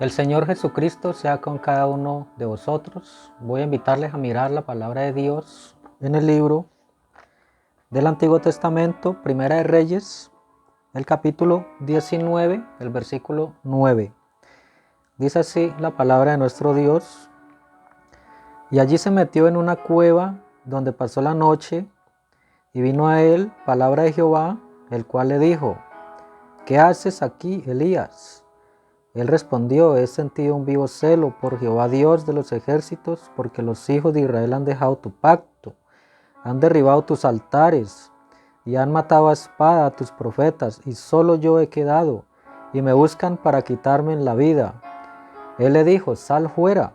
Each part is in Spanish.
El Señor Jesucristo sea con cada uno de vosotros. Voy a invitarles a mirar la palabra de Dios en el libro del Antiguo Testamento, Primera de Reyes, el capítulo 19, el versículo 9. Dice así la palabra de nuestro Dios: y allí se metió en una cueva donde pasó la noche, y vino a él palabra de Jehová, el cual le dijo: ¿qué haces aquí, Elías? Él respondió: he sentido un vivo celo por Jehová Dios de los ejércitos, porque los hijos de Israel han dejado tu pacto, han derribado tus altares y han matado a espada a tus profetas, y solo yo he quedado, y me buscan para quitarme la vida. Él le dijo: sal fuera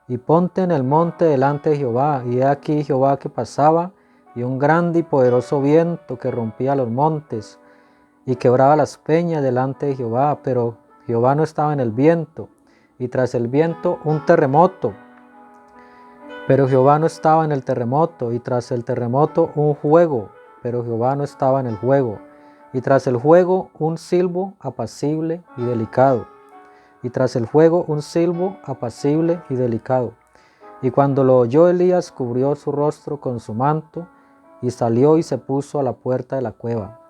y ponte en el monte delante de Jehová. Y he aquí Jehová que pasaba, y un grande y poderoso viento que rompía los montes y quebraba las peñas delante de Jehová, pero Jehová no estaba en el viento, y tras el viento un terremoto, pero Jehová no estaba en el terremoto, y tras el terremoto un fuego, pero Jehová no estaba en el fuego, y tras el fuego un silbo apacible y delicado, y tras el fuego un silbo apacible y delicado. Y cuando lo oyó Elías, cubrió su rostro con su manto, y salió y se puso a la puerta de la cueva.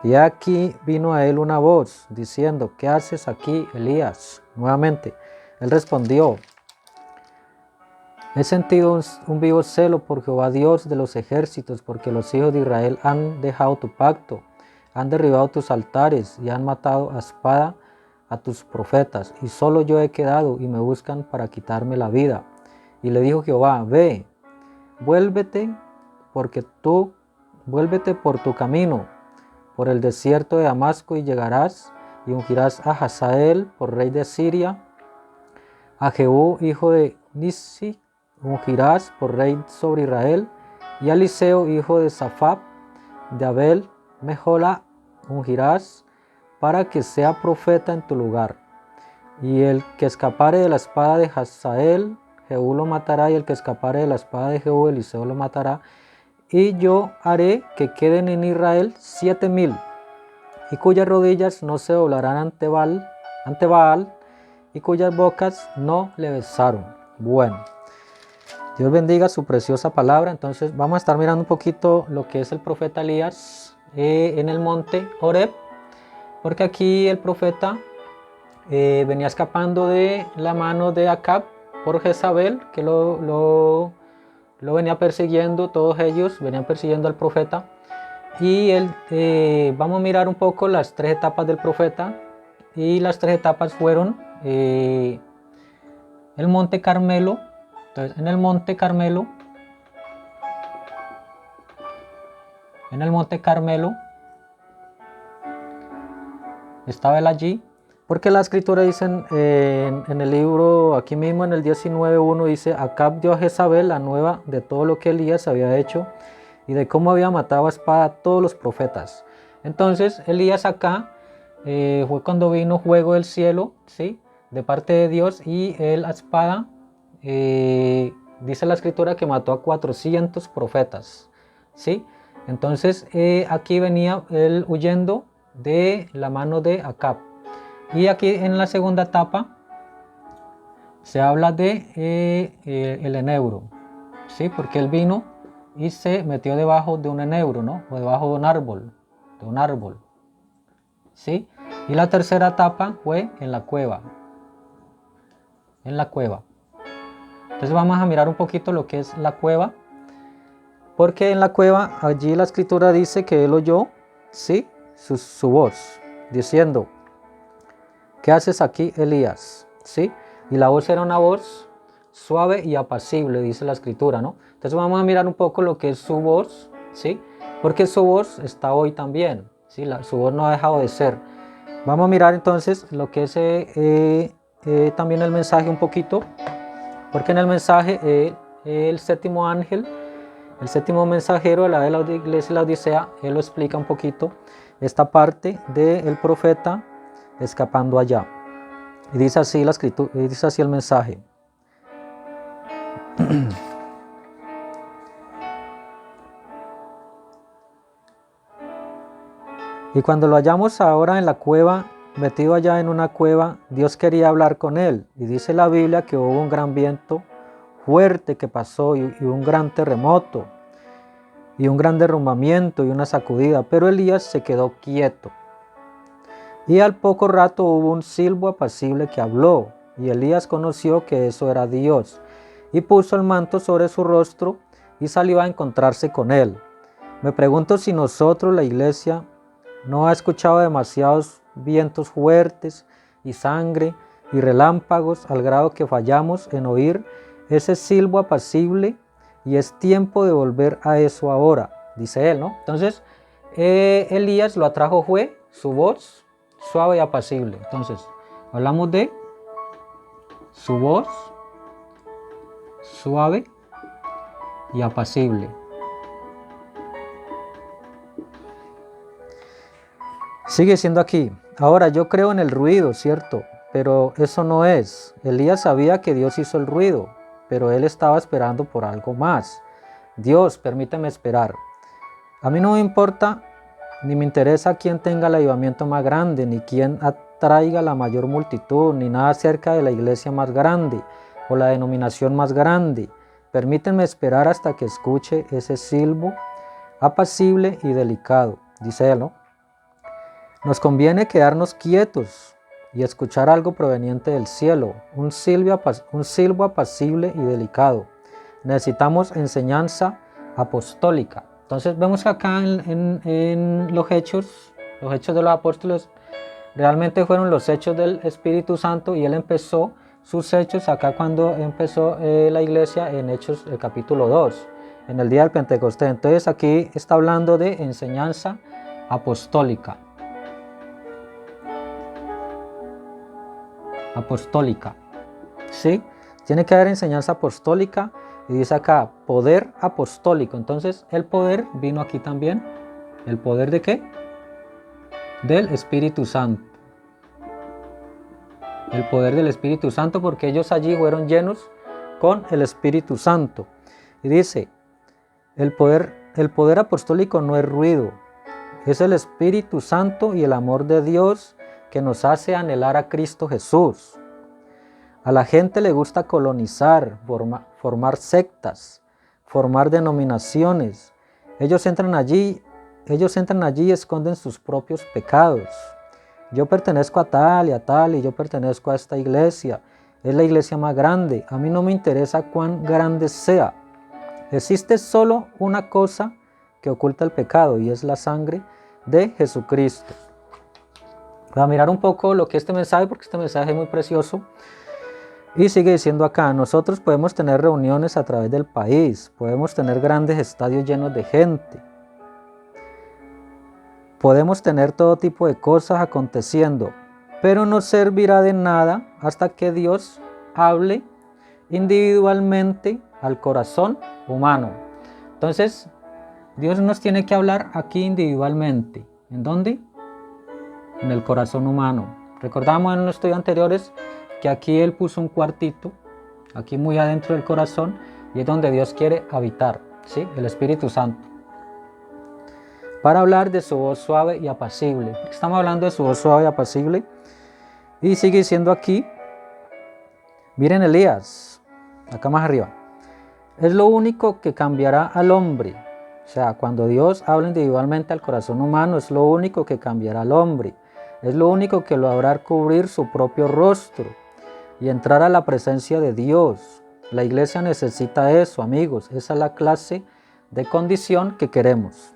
Y aquí vino a él una voz, diciendo: ¿qué haces aquí, Elías? Nuevamente, él respondió: he sentido un vivo celo por Jehová Dios de los ejércitos, porque los hijos de Israel han dejado tu pacto, han derribado tus altares y han matado a espada a tus profetas, y solo yo he quedado, y me buscan para quitarme la vida. Y le dijo Jehová: ve, vuélvete, vuélvete por tu camino, por el desierto de Damasco, y llegarás y ungirás a Hazael por rey de Siria, a Jehú hijo de Nissi ungirás por rey sobre Israel, y a Eliseo hijo de Safat de Abel Mejola ungirás para que sea profeta en tu lugar. Y el que escapare de la espada de Hazael, Jehú lo matará, y el que escapare de la espada de Jehú, Eliseo lo matará. Y yo haré que queden en Israel 7,000, y cuyas rodillas no se doblarán ante Baal, y cuyas bocas no le besaron. Bueno, Dios bendiga su preciosa palabra. Entonces vamos a estar mirando un poquito lo que es el profeta Elías en el monte Horeb, porque aquí el profeta venía escapando de la mano de Acab por Jezabel, que lo venía persiguiendo. Todos ellos venían persiguiendo al profeta. Y vamos a mirar un poco las tres etapas del profeta. Y las tres etapas fueron el monte Carmelo. Entonces, en el monte Carmelo estaba él allí, porque la escritura dice en el libro, aquí mismo en el 19:1, dice: Acab dio a Jezabel la nueva de todo lo que Elías había hecho y de cómo había matado a espada a todos los profetas. Entonces Elías acá fue cuando vino fuego del cielo, ¿sí?, de parte de Dios, y él a espada, dice la escritura que mató a 400 profetas, ¿sí? Entonces aquí venía él huyendo de la mano de Acab. Y aquí en la segunda etapa se habla de el enebro, ¿sí? Porque él vino y se metió debajo de un enebro, ¿no? O debajo de un árbol, ¿sí? Y la tercera etapa fue en la cueva, Entonces vamos a mirar un poquito lo que es la cueva, porque en la cueva, allí la escritura dice que él oyó, ¿sí?, su voz, diciendo: ¿qué haces aquí, Elías? ¿Sí? Y la voz era una voz suave y apacible, dice la escritura, ¿no? Entonces vamos a mirar un poco lo que es su voz, ¿sí? Porque su voz está hoy también, ¿sí? Su voz no ha dejado de ser. Vamos a mirar entonces lo que es también el mensaje un poquito, porque en el mensaje el séptimo ángel, el séptimo mensajero de la iglesia de la Odisea, él lo explica un poquito, esta parte del profeta escapando allá. Y dice así la escritura, dice así el mensaje. Y cuando lo hallamos ahora en la cueva, metido allá en una cueva, Dios quería hablar con él. Y dice la Biblia que hubo un gran viento fuerte que pasó y un gran terremoto y un gran derrumbamiento y una sacudida, pero Elías se quedó quieto. Y al poco rato hubo un silbo apacible que habló, y Elías conoció que eso era Dios, y puso el manto sobre su rostro y salió a encontrarse con él. Me pregunto si nosotros, la iglesia, no ha escuchado demasiados vientos fuertes y sangre y relámpagos al grado que fallamos en oír ese silbo apacible, y es tiempo de volver a eso ahora, dice él, ¿no? Entonces, Elías lo atrajo fue su voz suave y apacible. Entonces, hablamos de su voz suave y apacible. Sigue siendo aquí. Ahora, yo creo en el ruido, ¿cierto? Pero eso no es. Elías sabía que Dios hizo el ruido, pero él estaba esperando por algo más. Dios, permíteme esperar. A mí no me importa ni me interesa quién tenga el avivamiento más grande, ni quién atraiga la mayor multitud, ni nada acerca de la iglesia más grande o la denominación más grande. Permítanme esperar hasta que escuche ese silbo apacible y delicado, dice él, ¿no? Nos conviene quedarnos quietos y escuchar algo proveniente del cielo, un silbo apacible y delicado. Necesitamos enseñanza apostólica. Entonces vemos que acá en los hechos de los apóstoles, realmente fueron los hechos del Espíritu Santo, y él empezó sus hechos acá cuando empezó la iglesia en Hechos capítulo 2, en el día del Pentecostés. Entonces aquí está hablando de enseñanza apostólica. ¿Sí? Tiene que haber enseñanza apostólica, y dice acá poder apostólico. Entonces el poder vino aquí también. ¿El poder de qué? Del Espíritu Santo. El poder del Espíritu Santo, porque ellos allí fueron llenos con el Espíritu Santo. Y dice, el poder apostólico no es ruido, es el Espíritu Santo y el amor de Dios que nos hace anhelar a Cristo Jesús. A la gente le gusta colonizar, formar sectas, formar denominaciones. Ellos entran allí y esconden sus propios pecados. Yo pertenezco a tal y yo pertenezco a esta iglesia. Es la iglesia más grande. A mí no me interesa cuán grande sea. Existe solo una cosa que oculta el pecado, y es la sangre de Jesucristo. Voy a mirar un poco lo que este mensaje, porque este mensaje es muy precioso. Y sigue diciendo acá, nosotros podemos tener reuniones a través del país, podemos tener grandes estadios llenos de gente, podemos tener todo tipo de cosas aconteciendo, pero no servirá de nada hasta que Dios hable individualmente al corazón humano. Entonces, Dios nos tiene que hablar aquí individualmente. ¿En dónde? En el corazón humano. Recordamos en los estudios anteriores que aquí Él puso un cuartito, aquí muy adentro del corazón, y es donde Dios quiere habitar, ¿sí? El Espíritu Santo. Para hablar de su voz suave y apacible. Estamos hablando de su voz suave y apacible. Y sigue diciendo aquí, miren Elías, acá más arriba. Es lo único que cambiará al hombre. O sea, cuando Dios habla individualmente al corazón humano, es lo único que cambiará al hombre. Es lo único que lo hará cubrir su propio rostro y entrar a la presencia de Dios. La iglesia necesita eso, amigos. Esa es la clase de condición que queremos.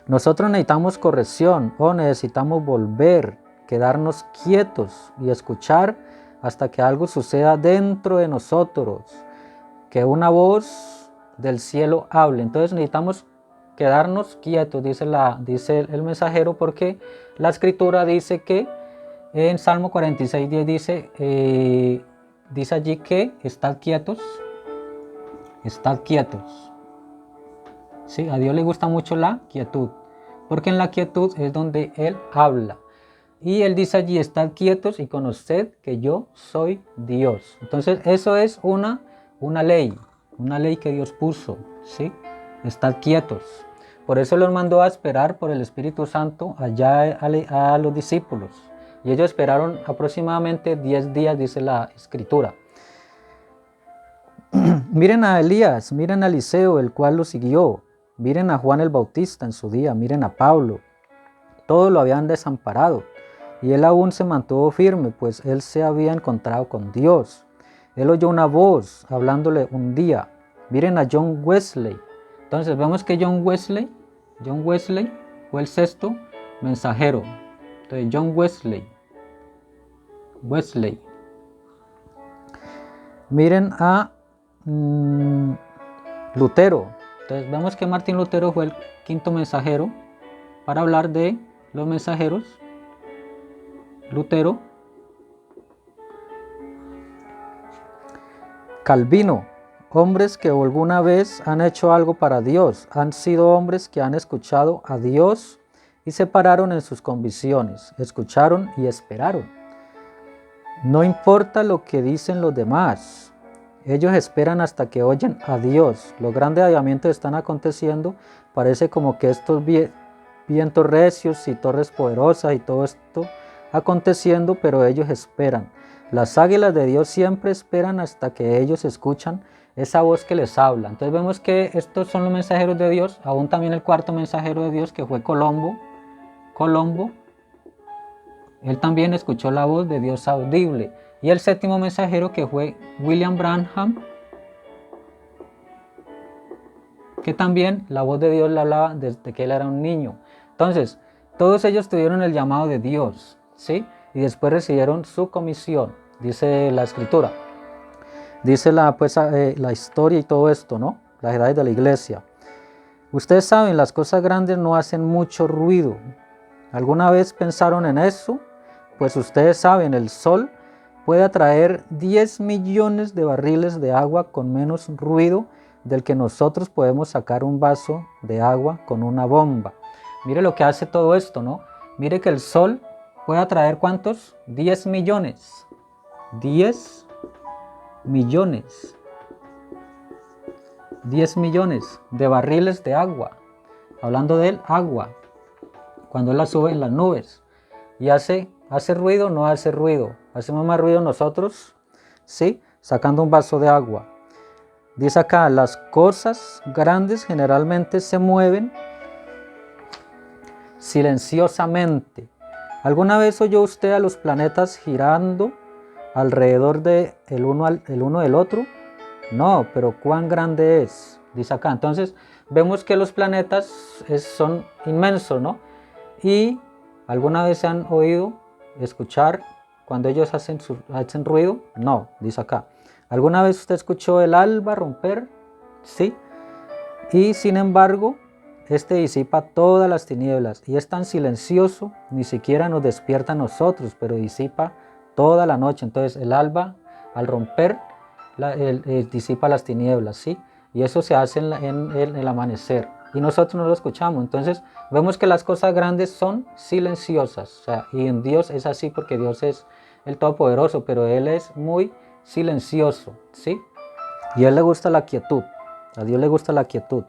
Nosotros necesitamos corrección o necesitamos volver, quedarnos quietos y escuchar hasta que algo suceda dentro de nosotros, que una voz del cielo hable. Entonces necesitamos quedarnos quietos, dice el mensajero, porque la escritura dice que en Salmo 46:10 dice allí que estad quietos. ¿Sí? A Dios le gusta mucho la quietud, porque en la quietud es donde Él habla. Y Él dice allí, estad quietos y conoced que yo soy Dios. Entonces eso es una ley que Dios puso, ¿sí? Estad quietos. Por eso los mandó a esperar por el Espíritu Santo allá a los discípulos. Y ellos esperaron aproximadamente 10 días, dice la escritura. Miren a Elías, miren a Eliseo, el cual lo siguió. Miren a Juan el Bautista en su día, miren a Pablo. Todos lo habían desamparado. Y él aún se mantuvo firme, pues él se había encontrado con Dios. Él oyó una voz hablándole un día. Miren a John Wesley. Entonces vemos que John Wesley fue el sexto mensajero. Entonces John Wesley. Miren a Lutero. Entonces vemos que Martín Lutero fue el quinto mensajero. Para hablar de los mensajeros, Lutero. Calvino, hombres que alguna vez han hecho algo para Dios, han sido hombres que han escuchado a Dios y se pararon en sus convicciones, escucharon y esperaron. No importa lo que dicen los demás, ellos esperan hasta que oyen a Dios. Los grandes avivamientos están aconteciendo, parece como que estos vientos recios y torres poderosas y todo esto aconteciendo, pero ellos esperan. Las águilas de Dios siempre esperan hasta que ellos escuchan esa voz que les habla. Entonces vemos que estos son los mensajeros de Dios, aún también el cuarto mensajero de Dios que fue Colombo, él también escuchó la voz de Dios audible. Y el séptimo mensajero que fue William Branham, que también la voz de Dios le hablaba desde que él era un niño. Entonces, todos ellos tuvieron el llamado de Dios, ¿sí? Y después recibieron su comisión, dice la escritura. Dice la historia y todo esto, ¿no? Las edades de la iglesia. Ustedes saben, las cosas grandes no hacen mucho ruido. ¿Alguna vez pensaron en eso? Pues ustedes saben, el sol puede atraer 10 millones de barriles de agua con menos ruido del que nosotros podemos sacar un vaso de agua con una bomba. Mire lo que hace todo esto, ¿no? Mire que el sol puede atraer ¿cuántos? 10 millones. 10 millones. 10 millones de barriles de agua. Hablando del agua. Cuando él la sube en las nubes. Y hace ruido, no hace ruido. Hacemos más ruido nosotros, ¿sí? Sacando un vaso de agua. Dice acá, las cosas grandes generalmente se mueven silenciosamente. ¿Alguna vez oyó usted a los planetas girando alrededor de el uno del otro? No, pero ¿cuán grande es? Dice acá. Entonces vemos que los planetas son inmensos, ¿no? Y ¿alguna vez se han oído escuchar cuando ellos hacen ruido? No, dice acá. ¿Alguna vez usted escuchó el alba romper? Sí. Y sin embargo, este disipa todas las tinieblas y es tan silencioso, ni siquiera nos despierta a nosotros, pero disipa toda la noche. Entonces el alba, al romper, disipa las tinieblas, ¿sí? Y eso se hace en el amanecer. Y nosotros no lo escuchamos. Entonces vemos que las cosas grandes son silenciosas. O sea, y en Dios es así porque Dios es el Todopoderoso, pero Él es muy silencioso, ¿sí? Y a Él le gusta la quietud. A Dios le gusta la quietud.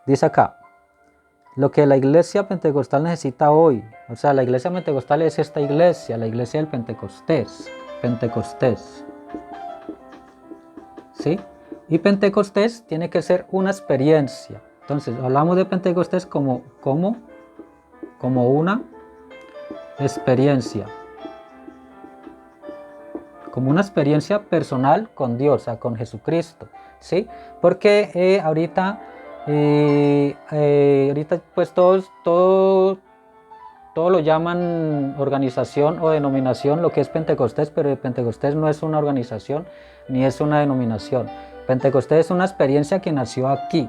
Dice acá, lo que la iglesia pentecostal necesita hoy, o sea, la iglesia pentecostal es esta iglesia, la iglesia del Pentecostés, ¿sí? Y Pentecostés tiene que ser una experiencia. Entonces, hablamos de Pentecostés como una experiencia. Como una experiencia personal con Dios, o sea, con Jesucristo, ¿sí? Porque ahorita pues todo lo llaman organización o denominación, lo que es Pentecostés, pero Pentecostés no es una organización ni es una denominación. Pentecostés es una experiencia que nació aquí,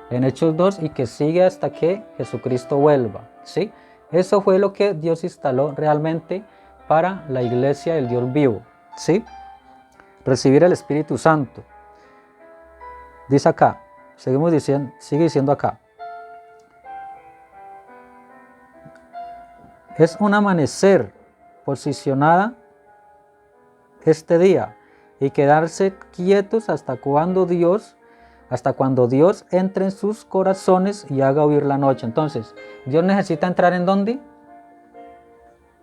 en Hechos 2, y que sigue hasta que Jesucristo vuelva, ¿sí? Eso fue lo que Dios instaló realmente para la iglesia del Dios vivo, ¿sí? Recibir el Espíritu Santo. Dice acá, sigue diciendo acá. Es un amanecer posicionada este día y quedarse quietos hasta cuando Dios entre en sus corazones y haga huir la noche. Entonces, Dios necesita entrar ¿en dónde?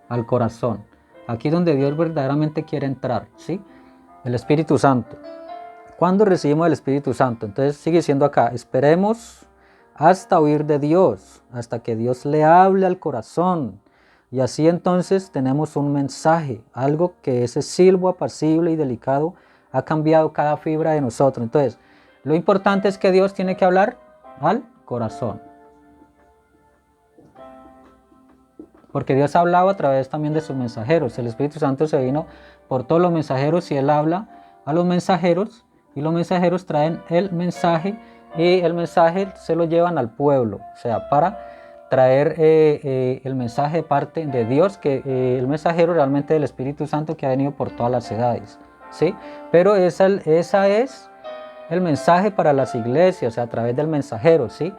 al corazón. Aquí donde Dios verdaderamente quiere entrar, ¿sí? El Espíritu Santo. ¿Cuándo recibimos el Espíritu Santo? Entonces sigue diciendo acá, esperemos hasta oír de Dios, hasta que Dios le hable al corazón. Y así entonces tenemos un mensaje, algo que ese silbo apacible y delicado ha cambiado cada fibra de nosotros. Entonces, lo importante es que Dios tiene que hablar al corazón. Porque Dios ha hablado a través también de sus mensajeros. El Espíritu Santo se vino por todos los mensajeros y Él habla a los mensajeros y los mensajeros traen el mensaje y el mensaje se lo llevan al pueblo. O sea, para traer el mensaje de parte de Dios, que el mensajero realmente del Espíritu Santo que ha venido por todas las edades, ¿sí? Pero esa es el mensaje para las iglesias, o sea, a través del mensajero, ¿sí?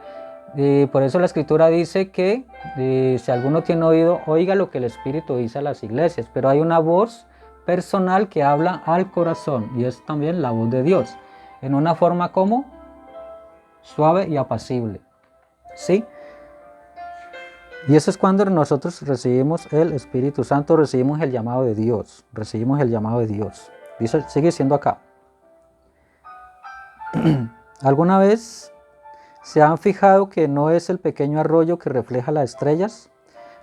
Por eso la Escritura dice que si alguno tiene oído, oiga lo que el Espíritu dice a las iglesias, pero hay una voz personal que habla al corazón y es también la voz de Dios, en una forma como suave y apacible, ¿sí? Y eso es cuando nosotros recibimos el Espíritu Santo, recibimos el llamado de Dios, recibimos el llamado de Dios. Dice, sigue diciendo acá. ¿Alguna vez se han fijado que no es el pequeño arroyo que refleja las estrellas,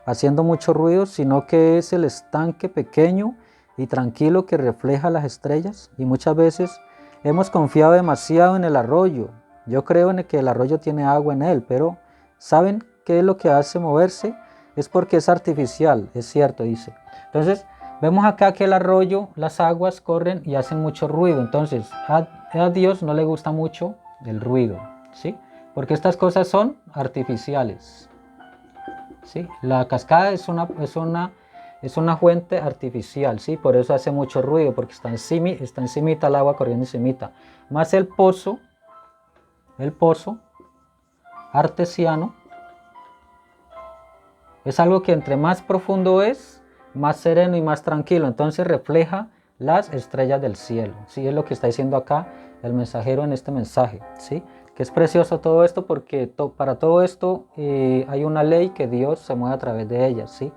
haciendo mucho ruido, sino que es el estanque pequeño y tranquilo que refleja las estrellas? Y muchas veces hemos confiado demasiado en el arroyo. Yo creo en que el arroyo tiene agua en él, pero ¿saben qué es lo que hace moverse? Es porque es artificial, es cierto, dice. Entonces, vemos acá que el arroyo, las aguas corren y hacen mucho ruido. Entonces, a Dios no le gusta mucho el ruido, ¿sí? Porque estas cosas son artificiales, ¿sí? La cascada es una fuente artificial, ¿sí? Por eso hace mucho ruido, porque está encimita el agua corriendo encimita. Más el pozo artesiano, es algo que entre más profundo es, más sereno y más tranquilo. Entonces refleja las estrellas del cielo, ¿sí? Es lo que está diciendo acá el mensajero en este mensaje, ¿sí? Que es precioso todo esto porque para todo esto hay una ley que Dios se mueve a través de ella, ¿sí?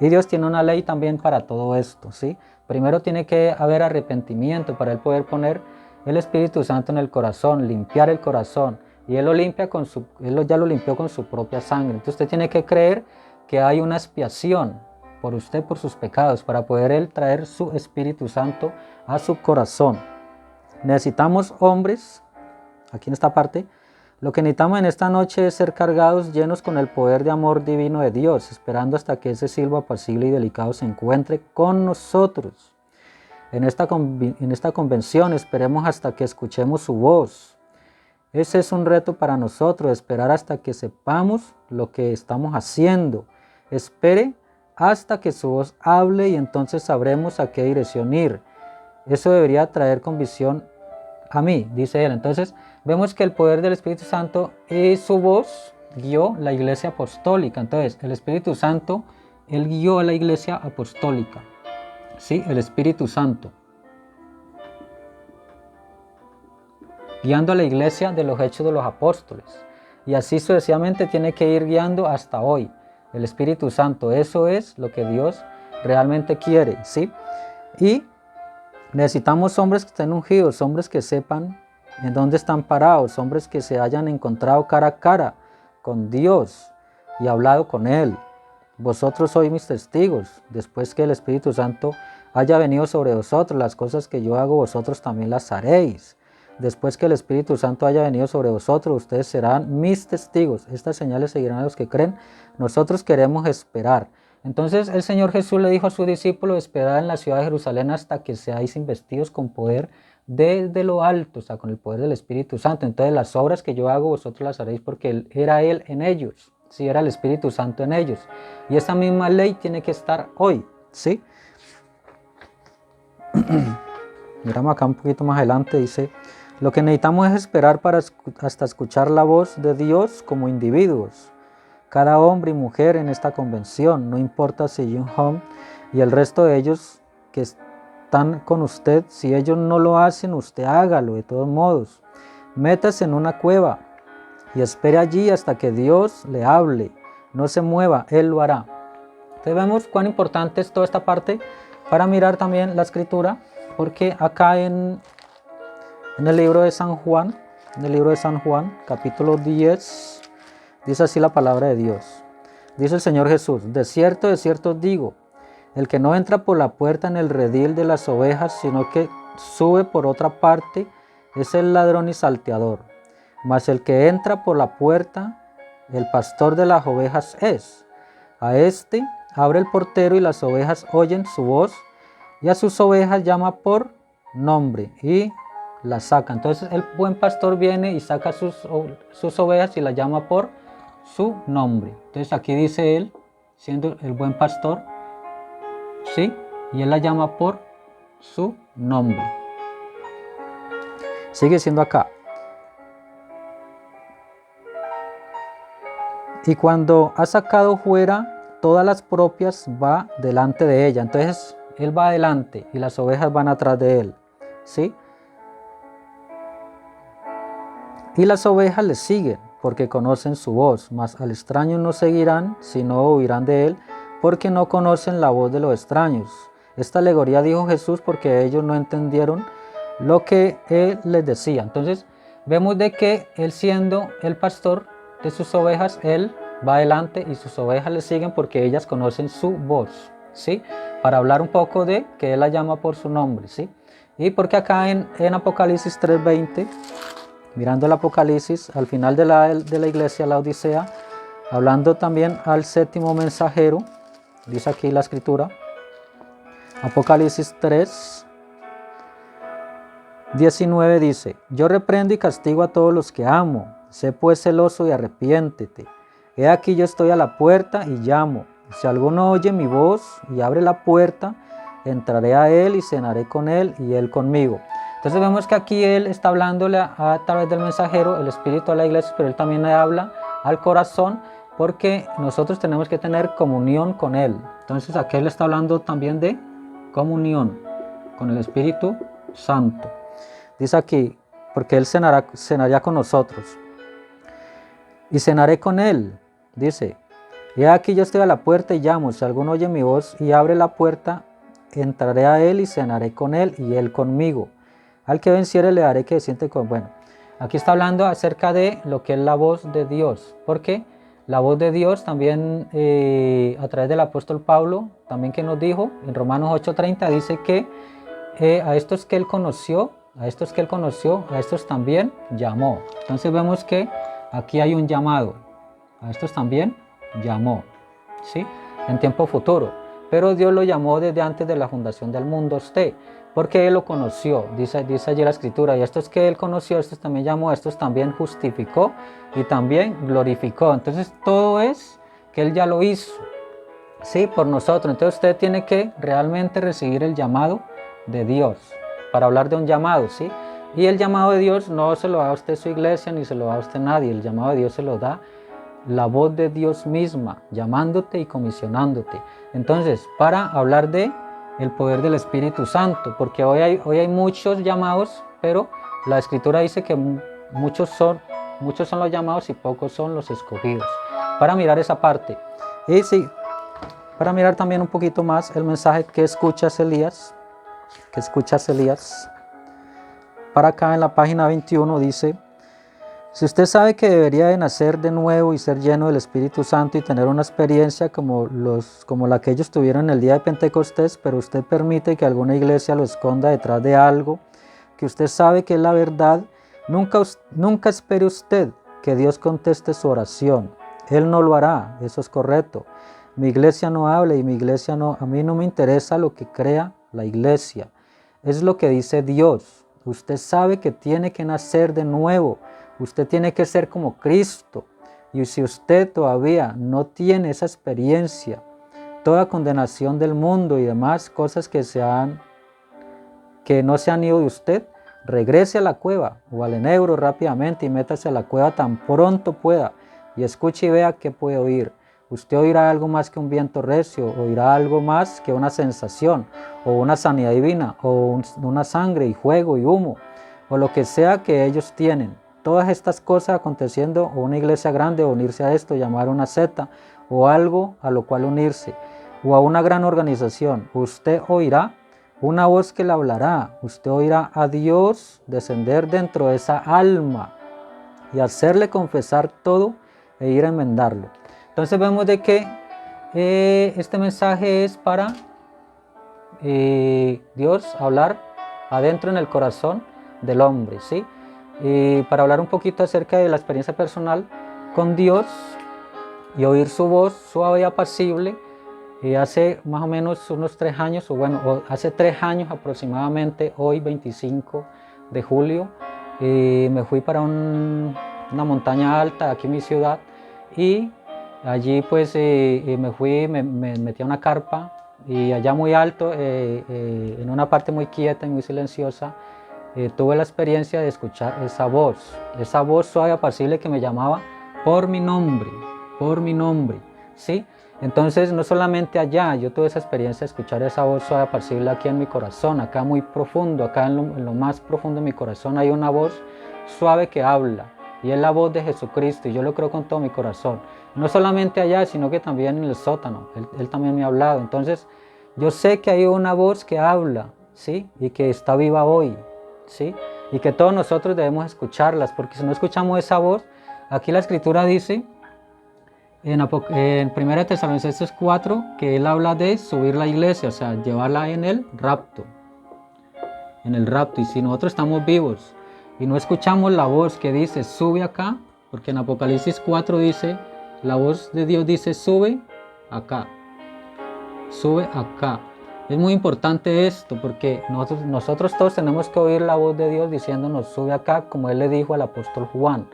Y Dios tiene una ley también para todo esto, ¿sí? Primero tiene que haber arrepentimiento para Él poder poner el Espíritu Santo en el corazón, limpiar el corazón. Y Él lo limpia ya lo limpió con su propia sangre. Entonces usted tiene que creer que hay una expiación por usted, por sus pecados, para poder Él traer su Espíritu Santo a su corazón. Necesitamos hombres, aquí en esta parte, lo que necesitamos en esta noche es ser cargados, llenos con el poder de amor divino de Dios, esperando hasta que ese silbo apacible y delicado se encuentre con nosotros. En esta convención esperemos hasta que escuchemos su voz. Ese es un reto para nosotros, esperar hasta que sepamos lo que estamos haciendo. Espere hasta que su voz hable y entonces sabremos a qué dirección ir. Eso debería traer convicción a mí, dice él. Entonces vemos que el poder del Espíritu Santo y su voz guió la iglesia apostólica. Entonces el Espíritu Santo, él guió a la iglesia apostólica. Sí, el Espíritu Santo. Guiando a la iglesia de los hechos de los apóstoles. Y así sucesivamente tiene que ir guiando hasta hoy. El Espíritu Santo, eso es lo que Dios realmente quiere, ¿sí? Y necesitamos hombres que estén ungidos, hombres que sepan en dónde están parados, hombres que se hayan encontrado cara a cara con Dios y hablado con Él. Vosotros sois mis testigos, después que el Espíritu Santo haya venido sobre vosotros, las cosas que yo hago vosotros también las haréis. Después que el Espíritu Santo haya venido sobre vosotros, ustedes serán mis testigos. Estas señales seguirán a los que creen. Nosotros queremos esperar. Entonces el Señor Jesús le dijo a sus discípulos, esperad en la ciudad de Jerusalén hasta que seáis investidos con poder desde lo alto, o sea, con el poder del Espíritu Santo. Entonces las obras que yo hago, vosotros las haréis porque era Él en ellos, sí, era el Espíritu Santo en ellos. Y esa misma ley tiene que estar hoy, ¿sí? Miramos acá un poquito más adelante, dice, lo que necesitamos es esperar hasta escuchar la voz de Dios como individuos. Cada hombre y mujer en esta convención, no importa si Jung Hong y el resto de ellos que están con usted, si ellos no lo hacen, usted hágalo de todos modos. Métase en una cueva y espere allí hasta que Dios le hable. No se mueva, Él lo hará. Entonces vemos cuán importante es toda esta parte para mirar también la escritura, porque acá en el libro de San Juan, capítulo 10, dice así la palabra de Dios. Dice el Señor Jesús: de cierto os digo, el que no entra por la puerta en el redil de las ovejas, sino que sube por otra parte, es el ladrón y salteador. Mas el que entra por la puerta, el pastor de las ovejas es. A este abre el portero y las ovejas oyen su voz, y a sus ovejas llama por nombre y las saca. Entonces el buen pastor viene y saca sus ovejas y las llama por su nombre. Entonces aquí dice él, siendo el buen pastor, ¿sí? Y él la llama por su nombre. Sigue siendo acá. Y cuando ha sacado fuera todas las propias, va delante de ella. Entonces él va adelante y las ovejas van atrás de él, ¿sí? Y las ovejas le siguen porque conocen su voz, mas al extraño no seguirán, sino huirán de él, porque no conocen la voz de los extraños. Esta alegoría dijo Jesús porque ellos no entendieron lo que él les decía. Entonces vemos de que él, siendo el pastor de sus ovejas, él va adelante y sus ovejas le siguen porque ellas conocen su voz, ¿sí? Para hablar un poco de que él la llama por su nombre, ¿sí? Y porque acá en Apocalipsis 3:20, mirando el Apocalipsis, al final de la iglesia, la Odisea, hablando también al séptimo mensajero, dice aquí la escritura, Apocalipsis 3:19 dice: yo reprendo y castigo a todos los que amo, sé pues celoso y arrepiéntete. He aquí yo estoy a la puerta y llamo. Si alguno oye mi voz y abre la puerta, entraré a él y cenaré con él y él conmigo. Entonces vemos que aquí él está hablándole a través del mensajero, el espíritu de la iglesia, pero él también le habla al corazón, porque nosotros tenemos que tener comunión con él. Entonces aquí él está hablando también de comunión con el Espíritu Santo. Dice aquí, porque él cenaría con nosotros. Y cenaré con él, dice: he aquí yo estoy a la puerta y llamo. Si alguno oye mi voz y abre la puerta, entraré a él y cenaré con él y él conmigo. Al que venciere le daré que se siente con... Bueno, aquí está hablando acerca de lo que es la voz de Dios, porque la voz de Dios también a través del apóstol Pablo, también que nos dijo en Romanos 8:30, dice que a estos que él conoció, a estos también llamó. Entonces vemos que aquí hay un llamado, a estos también llamó, ¿sí? En tiempo futuro, pero Dios lo llamó desde antes de la fundación del mundo a usted, porque él lo conoció, dice allí la escritura, y estos que él conoció, estos también llamó, estos también justificó y también glorificó. Entonces todo es que él ya lo hizo, ¿sí? Por nosotros. Entonces usted tiene que realmente recibir el llamado de Dios, para hablar de un llamado, ¿sí? Y el llamado de Dios no se lo da a usted su iglesia, ni se lo da a usted nadie. El llamado de Dios se lo da la voz de Dios misma, llamándote y comisionándote. Entonces, para hablar de el poder del Espíritu Santo, porque hoy hay muchos llamados, pero la Escritura dice que muchos son los llamados y pocos son los escogidos. Para mirar esa parte. Y sí, para mirar también un poquito más el mensaje que escuchas Elías, para acá en la página 21 dice: si usted sabe que debería de nacer de nuevo y ser lleno del Espíritu Santo y tener una experiencia como la que ellos tuvieron en el día de Pentecostés, pero usted permite que alguna iglesia lo esconda detrás de algo que usted sabe que es la verdad, nunca espere usted que Dios conteste su oración. Él no lo hará, eso es correcto. Mi iglesia no habla y a mí no me interesa lo que crea la iglesia. Es lo que dice Dios. Usted sabe que tiene que nacer de nuevo. Usted tiene que ser como Cristo. Y si usted todavía no tiene esa experiencia, toda condenación del mundo y demás cosas que no se han ido de usted, regrese a la cueva o al enebro rápidamente y métase a la cueva tan pronto pueda y escuche y vea qué puede oír. Usted oirá algo más que un viento recio, oirá algo más que una sensación, o una sanidad divina, o una sangre y fuego y humo, o lo que sea que ellos tienen. Todas estas cosas aconteciendo, o una iglesia grande, o unirse a esto, llamar una secta, o algo a lo cual unirse. o a una gran organización, usted oirá una voz que le hablará, usted oirá a Dios descender dentro de esa alma y hacerle confesar todo e ir a enmendarlo. Entonces vemos de que este mensaje es para Dios hablar adentro en el corazón del hombre, ¿sí? Y para hablar un poquito acerca de la experiencia personal con Dios y oír su voz suave y apacible, hace más o menos unos 3 años, hace 3 años aproximadamente, hoy 25 de julio, me fui para una montaña alta aquí en mi ciudad y allí pues me metí a una carpa y allá muy alto, en una parte muy quieta y muy silenciosa, tuve la experiencia de escuchar esa voz suave y apacible que me llamaba por mi nombre, ¿sí? Entonces no solamente allá, yo tuve esa experiencia de escuchar esa voz suave y apacible aquí en mi corazón, acá muy profundo, acá en lo más profundo de mi corazón hay una voz suave que habla y es la voz de Jesucristo y yo lo creo con todo mi corazón. No solamente allá, sino que también en el sótano, Él también me ha hablado. Entonces yo sé que hay una voz que habla, ¿sí? Y que está viva hoy, ¿sí? Y que todos nosotros debemos escucharlas, porque si no escuchamos esa voz, aquí la Escritura dice en 1 Tesalonicenses 4 que Él habla de subir la iglesia, o sea, llevarla en el rapto. Y si nosotros estamos vivos y no escuchamos la voz que dice sube acá, porque en Apocalipsis 4 dice, la voz de Dios dice sube acá. Es muy importante esto porque nosotros todos tenemos que oír la voz de Dios diciéndonos sube acá, como Él le dijo al apóstol Juan,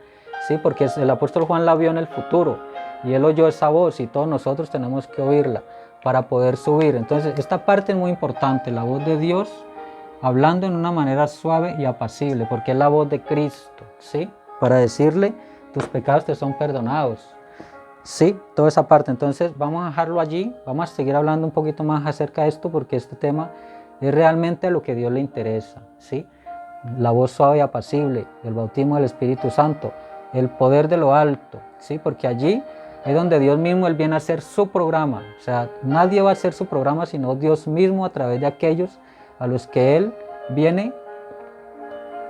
¿sí? Porque el apóstol Juan la vio en el futuro y él oyó esa voz y todos nosotros tenemos que oírla para poder subir. Entonces esta parte es muy importante, la voz de Dios hablando en una manera suave y apacible, porque es la voz de Cristo, ¿sí? Para decirle tus pecados te son perdonados. Sí, toda esa parte. Entonces vamos a dejarlo allí, vamos a seguir hablando un poquito más acerca de esto porque este tema es realmente a lo que a Dios le interesa, ¿sí? La voz suave y apacible, el bautismo del Espíritu Santo, el poder de lo alto, ¿sí? Porque allí es donde Dios mismo Él viene a hacer su programa. O sea, nadie va a hacer su programa sino Dios mismo a través de aquellos a los que Él viene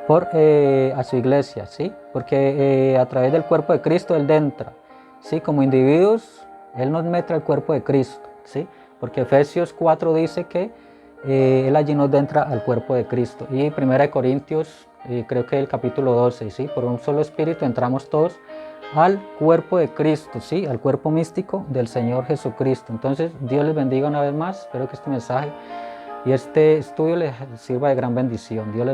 a su iglesia, ¿sí? Porque a través del cuerpo de Cristo Él entra. ¿Sí? Como individuos, Él nos mete al cuerpo de Cristo, ¿sí? Porque Efesios 4 dice que Él allí nos entra al cuerpo de Cristo. Y 1 Corintios, creo que el capítulo 12, ¿sí? Por un solo espíritu entramos todos al cuerpo de Cristo, ¿sí? Al cuerpo místico del Señor Jesucristo. Entonces, Dios les bendiga una vez más. Espero que este mensaje y este estudio les sirva de gran bendición. Dios les bendiga.